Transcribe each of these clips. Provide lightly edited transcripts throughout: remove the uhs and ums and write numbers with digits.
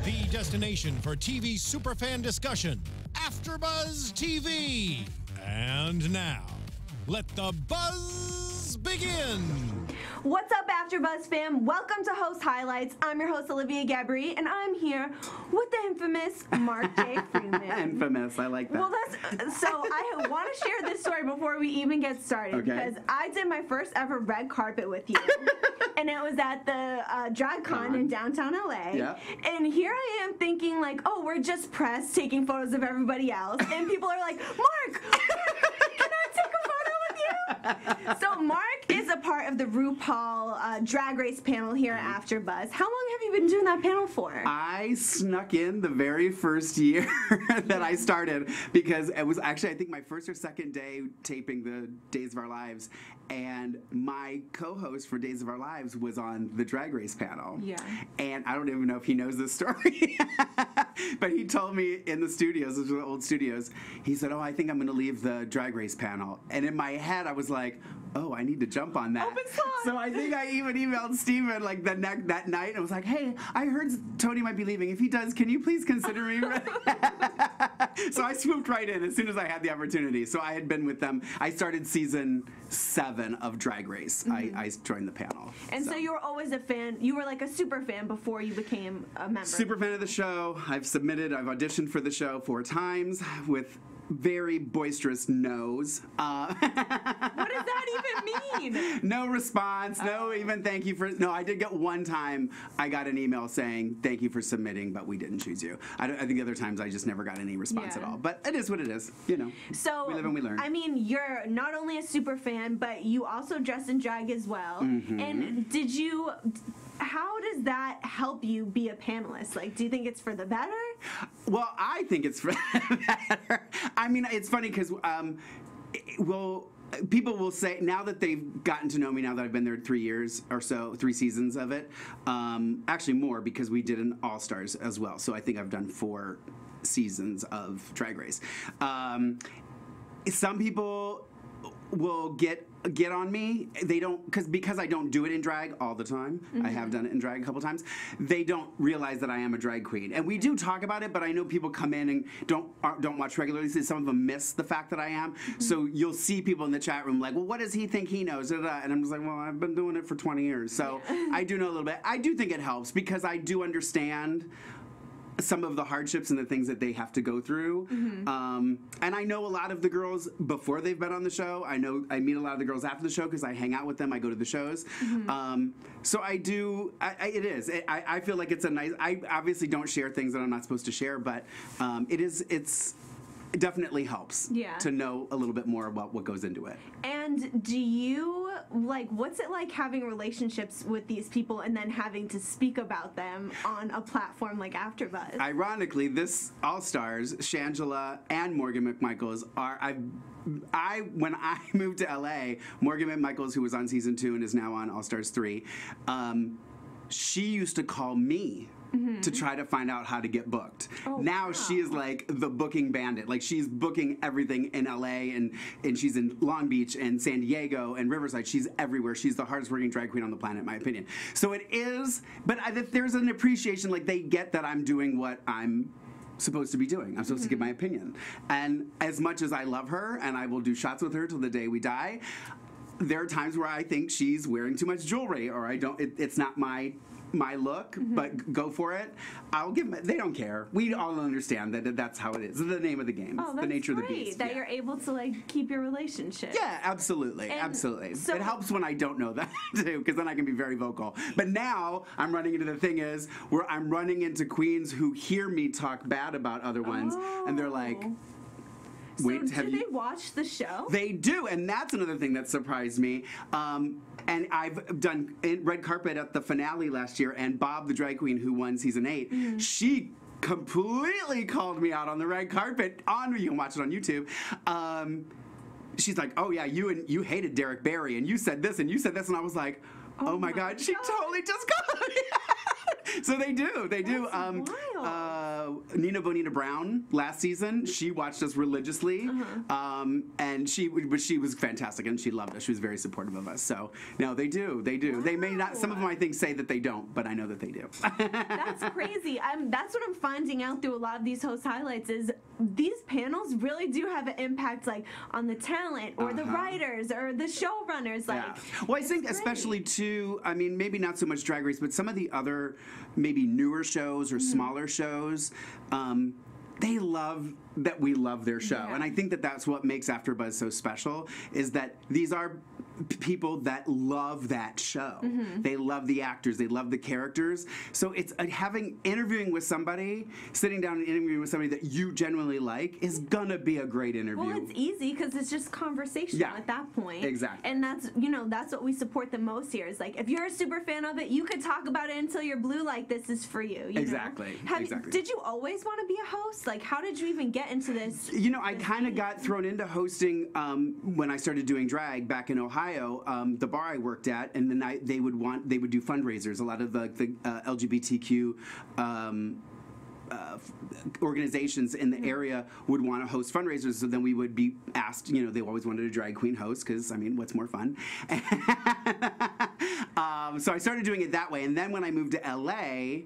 the destination for TV superfan discussion, AfterBuzz TV. And now, let the buzz begin. What's up, AfterBuzz fam? Welcome to Host Highlights. I'm your host, Olivia Gabaree, and I'm here with the infamous Mark J Freeman. Infamous, I like that. Well, so I want to share this story before we even get started, because I did my first ever red carpet with you, and it was at the DragCon in downtown LA. Yeah. And here I am thinking like, oh, we're just press taking photos of everybody else, and people are like, Mark, can I take a photo with you? So Mark is a part of the RuPaul Drag Race panel here at AfterBuzz. How long have you been doing that panel for? I snuck in the very first year that I started, because it was actually, I think, my first or second day taping the Days of Our Lives, and my co-host for Days of Our Lives was on the Drag Race panel. Yeah. And I don't even know if he knows this story, but he told me in the studios, those were the old studios, he said, oh, I think I'm going to leave the Drag Race panel. And in my head, I was like, oh, I need to jump on that. Open slot. So I think I even emailed Steven like that night, and I was like, hey, I heard Tony might be leaving. If he does, can you please consider me? So I swooped right in as soon as I had the opportunity. So I had been with them. I started season 7 of Drag Race. I joined the panel. And so you were always a fan. You were like a super fan before you became a member. Super fan of the show. I've auditioned for the show 4 times with very boisterous no's. What does that even mean? No response, no even thank you for, no, I did get one time, I got an email saying, thank you for submitting, but we didn't choose you. I think the other times I just never got any response at all. But it is what it is, you know. So, we live and we learn. I mean, you're not only a super fan, but you also dress in drag as well. And how does that help you be a panelist? Like, do you think it's for the better? Well, I think it's for the better. I mean, it's funny because, people will say, now that they've gotten to know me, now that I've been there 3 years or so, 3 seasons of it, actually more, because we did an All-Stars as well. So I think I've done 4 seasons of Drag Race. Some people will get on me. They don't, because I don't do it in drag all the time. I have done it in drag a couple times. They don't realize that I am a drag queen, and we do talk about it. But I know people come in and don't watch regularly. So some of them miss the fact that I am. So you'll see people in the chat room like, well, what does he think he knows? And I'm just like, well, I've been doing it for 20 years, so I do know a little bit. I do think it helps because I do understand some of the hardships and the things that they have to go through. And I know a lot of the girls before they've been on the show. I meet a lot of the girls after the show because I hang out with them. I go to the shows. So I do, I feel like it's a nice, I obviously don't share things that I'm not supposed to share, but it definitely helps to know a little bit more about what goes into it. And do you, what's it like having relationships with these people and then having to speak about them on a platform like AfterBuzz? Ironically, this All-Stars, Shangela and Morgan McMichaels when I moved to LA, Morgan McMichaels, who was on season 2 and is now on All-Stars 3, she used to call me to try to find out how to get booked. Now she is like the booking bandit. Like, she's booking everything in LA, and she's in Long Beach and San Diego and Riverside. She's everywhere. She's the hardest working drag queen on the planet, in my opinion. So it is, but there's an appreciation, like, they get that I'm doing what I'm supposed to be doing. I'm supposed to give my opinion. And as much as I love her, and I will do shots with her till the day we die, there are times where I think she's wearing too much jewelry, or it's not my look, but go for it. I'll give them. They don't care. We all understand that that's how it is. It's the name of the game. It's the nature of the beast. That you're able to keep your relationship. Yeah, absolutely, absolutely. So, it helps when I don't know that too, because then I can be very vocal. But now I'm running into the thing is where I'm running into queens who hear me talk bad about other ones, and they're like, wait, so do they watch the show? They do, and that's another thing that surprised me. And I've done red carpet at the finale last year, and Bob, the drag queen who won season 8, she completely called me out on the red carpet. You can watch it on YouTube. She's like, oh yeah, you hated Derek Barry, and you said this, and you said this, and I was like, oh my God, she totally just called me out. So they do. That's wild. Nina Bonina Brown last season, she watched us religiously, and she was fantastic, and she loved us. She was very supportive of us. So no, they do. Wow. They may not. Some of them I think say that they don't, but I know that they do. That's crazy. That's what I'm finding out through a lot of these host highlights is these panels really do have an impact, like on the talent or the writers or the showrunners. Like, well, I think especially too. I mean, maybe not so much Drag Race, but some of the other maybe newer shows or smaller shows. They love that we love their show, and I think that that's what makes AfterBuzz so special. Is that these are people that love that show. They love the actors. They love the characters. So it's interviewing with somebody, sitting down and interviewing with somebody that you genuinely like is gonna be a great interview. well, it's easy because it's just conversational at that point. Exactly. And that's what we support the most here. Is like if you're a super fan of it, you could talk about it until you're blue. Like this is for you. Exactly. Did you always want to be a host? Like how did you even get into this? I kind of got thrown into hosting when I started doing drag back in Ohio. The bar I worked at, and then they would do fundraisers. A lot of the LGBTQ organizations in the area would want to host fundraisers, so then we would be asked, they always wanted a drag queen host because, I mean, what's more fun? So I started doing it that way, and then when I moved to LA,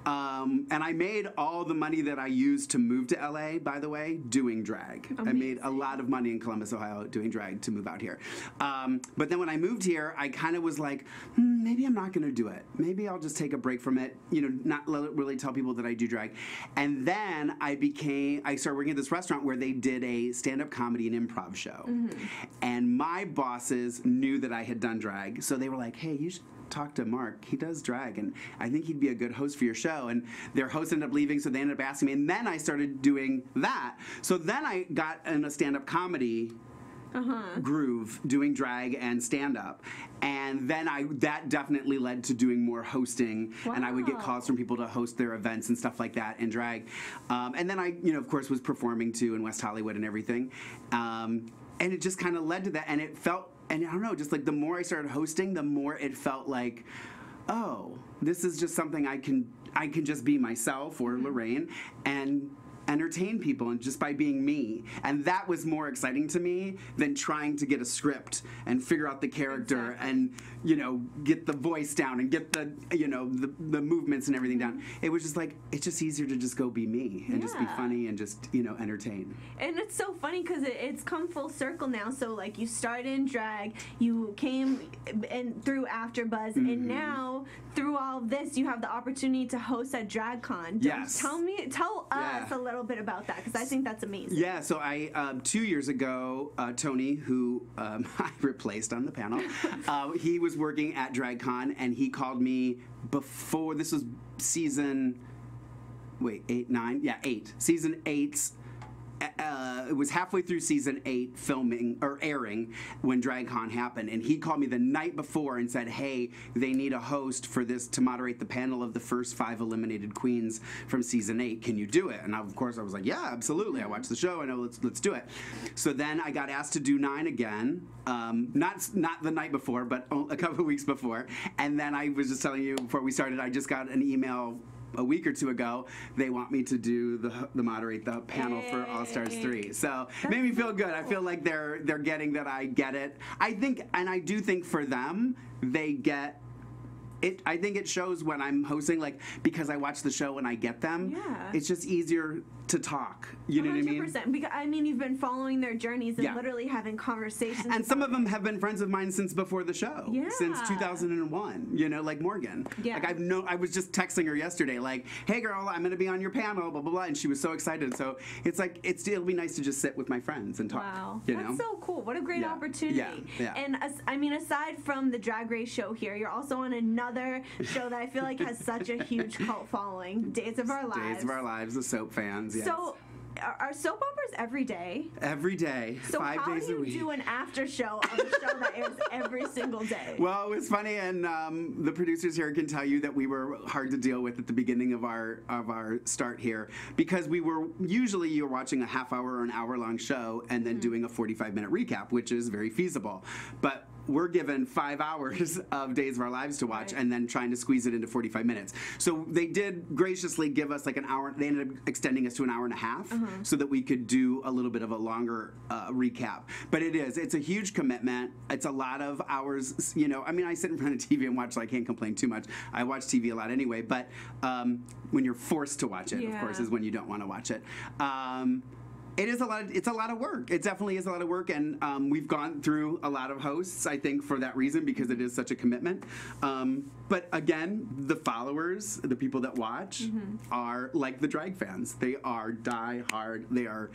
and I made all the money that I used to move to LA, by the way, doing drag. Amazing. I made a lot of money in Columbus, Ohio, doing drag to move out here. But then when I moved here, I kind of was like, maybe I'm not going to do it. Maybe I'll just take a break from it, not really tell people that I do drag. And then I started working at this restaurant where they did a stand-up comedy and improv show. And my bosses knew that I had done drag, so they were like, hey, you should talk to Mark. He does drag, and I think he'd be a good host for your show. And their host ended up leaving, so they ended up asking me, and then I started doing that. So then I got in a stand-up comedy groove, doing drag and stand-up, and then that definitely led to doing more hosting. And I would get calls from people to host their events and stuff like that in drag. And then I, of course, was performing too in West Hollywood and everything. And it just kind of led to that, and it felt. And I don't know, just like the more I started hosting, the more it felt like, oh, this is just something I can just be myself or Lorraine and entertain people, and just by being me. And that was more exciting to me than trying to get a script and figure out the character and get the voice down and get the the movements and everything down. It was just like, it's just easier to just go be me and just be funny and just entertain. And it's so funny because it's come full circle now. So like you started in drag, you came in through AfterBuzz, and now through all of this, you have the opportunity to host at DragCon. Yes. Tell us a little bit about that, because I think that's amazing. Yeah, so I 2 years ago, Tony, who I replaced on the panel, he was working at DragCon, and he called me before, this was season, season 8's, it was halfway through season 8 filming or airing when DragCon happened, and he called me the night before and said, hey, they need a host for this to moderate the panel of the first 5 eliminated queens from season 8. Can you do it? And of course I was like, yeah, absolutely. I watched the show. I know, let's do it. So then I got asked to do 9 again, not the night before, but a couple of weeks before. And then I was just telling you before we started, I just got an email a week or two ago. They want me to do the moderate the panel for All Stars 3. So it made me feel good. I feel like they're getting that I get it. I think, and I do think for them, they get it. I think it shows when I'm hosting, like, because I watch the show and I get them. Yeah. It's just easier to talk. You know what I mean? 100%. Because you've been following their journeys and literally having conversations. And some of them have been friends of mine since before the show. Yeah. Since 2001. Like Morgan. Yeah. Like I was just texting her yesterday, like, hey girl, I'm gonna be on your panel, blah blah blah, and she was so excited. So it's like it'll be nice to just sit with my friends and talk. Wow. You know? That's so cool. What a great opportunity. Yeah. And aside from the Drag Race show here, you're also on another show that I feel like has such a huge cult following, Days of Our Lives. Days of Our Lives, the soap fans, yes. So are soap operas every day? Every day, so 5 days a week. So how do you do an after show of a show that airs every single day? Well, it was funny, and the producers here can tell you that we were hard to deal with at the beginning of our start here, because you're watching a half hour or an hour long show and then doing a 45-minute recap, which is very feasible. But we're given 5 hours of Days of Our Lives to watch, and then trying to squeeze it into 45 minutes. So they did graciously give us like an hour. They ended up extending us to an hour and a half so that we could do a little bit of a longer recap. But it's a huge commitment. It's a lot of hours. You know, I mean, I sit in front of TV and watch, so I can't complain too much. I watch TV a lot anyway, but when you're forced to watch it, of course, is when you don't want to watch it. It's a lot of work. It definitely is a lot of work, and we've gone through a lot of hosts, I think, for that reason, because it is such a commitment. But again, the followers, the people that watch, are like the drag fans. They are die-hard. They're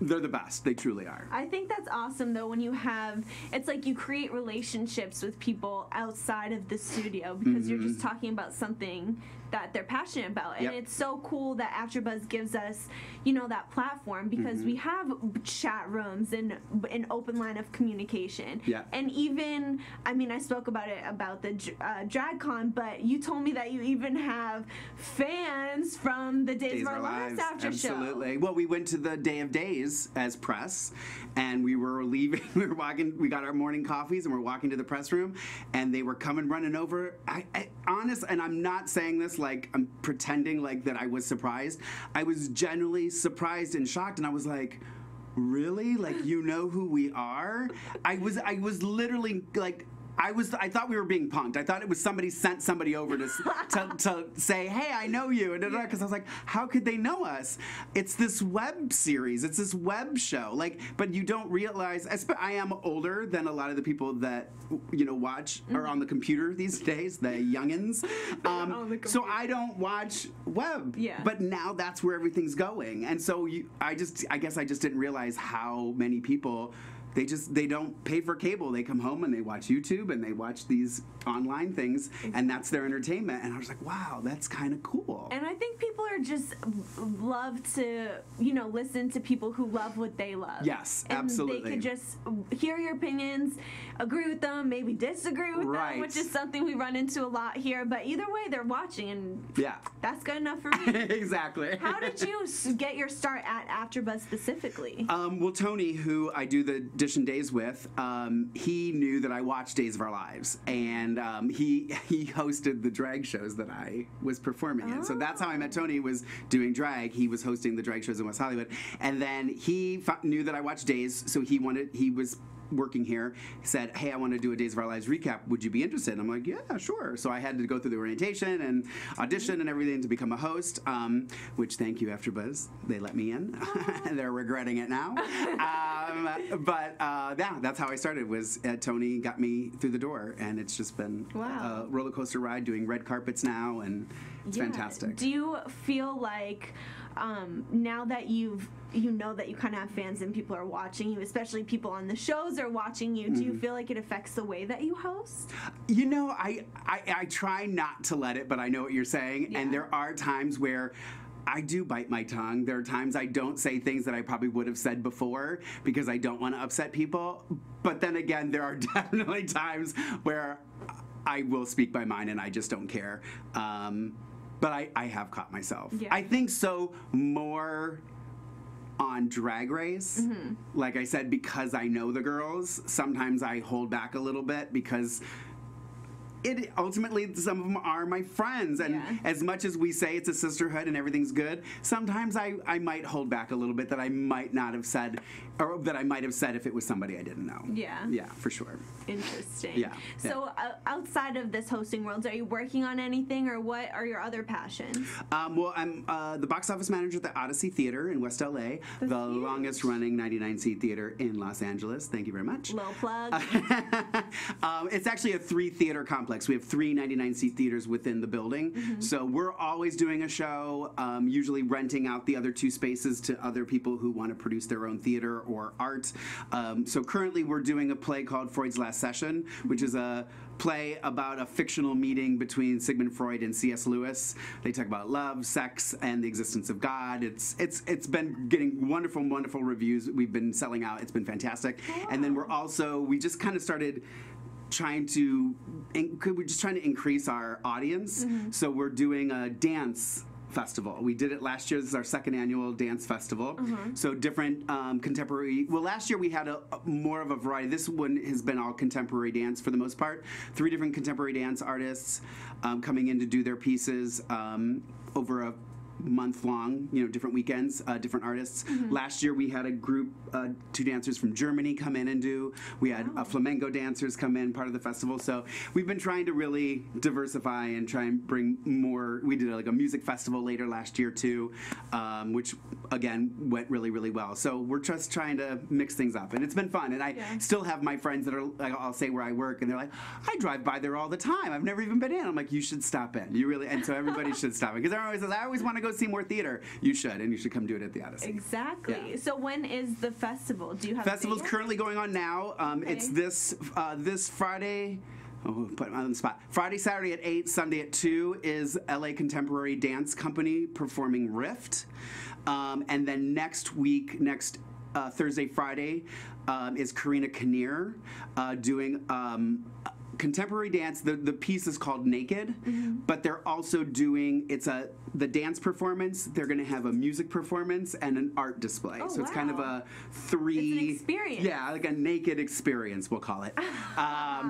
the best. They truly are. I think that's awesome, though, when you have, it's like you create relationships with people outside of the studio because you're just talking about something that they're passionate about. And it's so cool that AfterBuzz gives us, you know, that platform because we have chat rooms and an open line of communication. Yeah. And even, I mean, I spoke about it about the DragCon, but you told me that you even have fans from the Days of Our Lives after show. Absolutely. Well, we went to the Day of Days as press, and we were leaving. We were walking. We got our morning coffees, and we're walking to the press room, and they were coming running over. Honest, and I'm not saying this like I'm pretending like that I was surprised. I was genuinely surprised and shocked, and I was like, really? Like, you know who we are? I was literally like, I thought we were being punked. I thought it was somebody sent somebody over to say, hey, I know you, and because I was like, how could they know us? It's this web series. It's this web show. Like, but you don't realize. I am older than a lot of the people that watch are on the computer these days, the youngins. So I don't watch web. Yeah. But now that's where everything's going, and so I guess I just didn't realize how many people. They don't pay for cable. They come home and they watch YouTube and they watch these online things, and that's their entertainment. And I was like, wow, that's kind of cool. And I think people are just love to, listen to people who love what they love. Yes, and absolutely. They could just hear your opinions, agree with them, maybe disagree with them, which is something we run into a lot here. But either way, they're watching, and that's good enough for me. Exactly. How did you get your start at AfterBuzz specifically? Well, Tony, who I do the Dish and Days with, he knew that I watched Days of Our Lives, and he hosted the drag shows that I was performing in. So that's how I met Tony. Was doing drag. He was hosting the drag shows in West Hollywood, and then he knew that I watched Days, so he was working here, said, hey, I want to do a Days of Our Lives recap. Would you be interested? And I'm like, yeah, sure. So I had to go through the orientation and audition and everything to become a host, which, thank you, AfterBuzz. They let me in. They're regretting it now. But that's how I started, was Tony got me through the door, and it's just been a roller coaster ride, doing red carpets now, and it's fantastic. Do you feel like now that you know that you kind of have fans and people are watching you, especially people on the shows are watching you, do you feel like it affects the way that you host? I try not to let it, but I know what you're saying, and there are times where I do bite my tongue. There are times I don't say things that I probably would have said before because I don't want to upset people. But then again, there are definitely times where I will speak my mind and I just don't care. But I have caught myself. Yeah. I think so more on Drag Race. Like I said, because I know the girls, sometimes I hold back a little bit because ultimately some of them are my friends, and as much as we say it's a sisterhood and everything's good, sometimes I might hold back a little bit that I might not have said, or that I might have said if it was somebody I didn't know. Yeah, for sure. Interesting. So outside of this hosting world, are you working on anything, or what are your other passions? Well, I'm the box office manager at the Odyssey Theater in West LA, the longest running 99-seat theater in Los Angeles. Thank you very much. Low plug. It's actually a 3-theater complex. We have 3 99-seat theaters within the building. So we're always doing a show, usually renting out the other 2 spaces to other people who want to produce their own theater or art. So currently we're doing a play called Freud's Last Session, which is a play about a fictional meeting between Sigmund Freud and C.S. Lewis. They talk about love, sex, and the existence of God. It's been getting wonderful, wonderful reviews. We've been selling out. It's been fantastic. And then we just kind of started trying to increase our audience. So we're doing a dance festival. We did it last year. This is our second annual dance festival. So different contemporary. Well, last year we had more of a variety. This one has been all contemporary dance for the most part. 3 different contemporary dance artists coming in to do their pieces over a month long, different weekends, different artists. Last year we had a group, 2 dancers from Germany come in and do. We had flamenco dancers come in, part of the festival. So we've been trying to really diversify and try and bring more. We did like a music festival later last year too, which again went really, really well. So we're just trying to mix things up, and it's been fun. And I still have my friends that are like, I'll say where I work, and they're like, I drive by there all the time. I've never even been in. I'm like, you should stop in. You really, and so everybody should stop in, because everyone always says, I always want to go see more theater. You should, and you should come do it at the Odyssey. Exactly. Yeah. So when is the festival? Do you have Festival's a date? currently going on now. It's this Friday. Oh, put it on the spot. Friday, Saturday at 8, Sunday at 2 is LA Contemporary Dance Company performing Rift. And then next week, Thursday, Friday, is Karina Kinnear doing contemporary dance. The piece is called Naked, but they're also doing, the dance performance, they're going to have a music performance and an art display. So it's kind of a 3... It's an experience. Yeah, like a naked experience, we'll call it.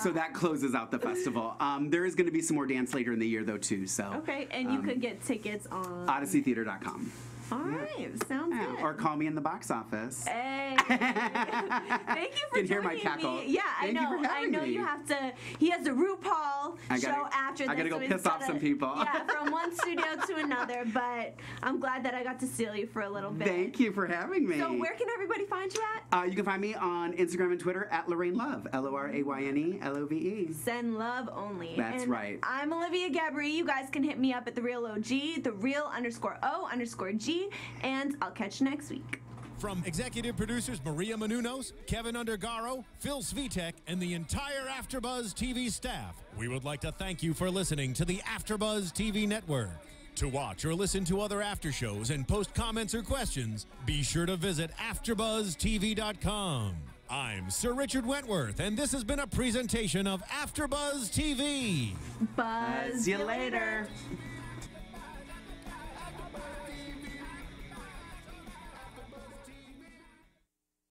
So that closes out the festival. There is going to be some more dance later in the year, though, too. So Okay, and you could get tickets on OdysseyTheater.com. All right, sounds good. Or call me in the box office. Hey, thank you for You can hear my joining cackle. me. Yeah, Thank you for I having know me. you have to. He has a RuPaul show after this. I gotta go so piss off some people. Yeah, from one studio to another. But I'm glad that I got to steal you for a little bit. Thank you for having me. So where can everybody find you at? You can find me on Instagram and Twitter at Lorraine Love, LORAYNE Send love only. That's right. I'm Olivia Gabaree. You guys can hit me up at the Real OG, the Real_O_G, and I'll catch you next week. From executive producers Maria Menounos, Keven Undergaro, Phil Svitek, and the entire AfterBuzz TV staff, we would like to thank you for listening to the AfterBuzz TV network. To watch or listen to other after shows and post comments or questions, be sure to visit AfterBuzzTV.com. I'm Sir Richard Wentworth, and this has been a presentation of AfterBuzz TV. Buzz See you later.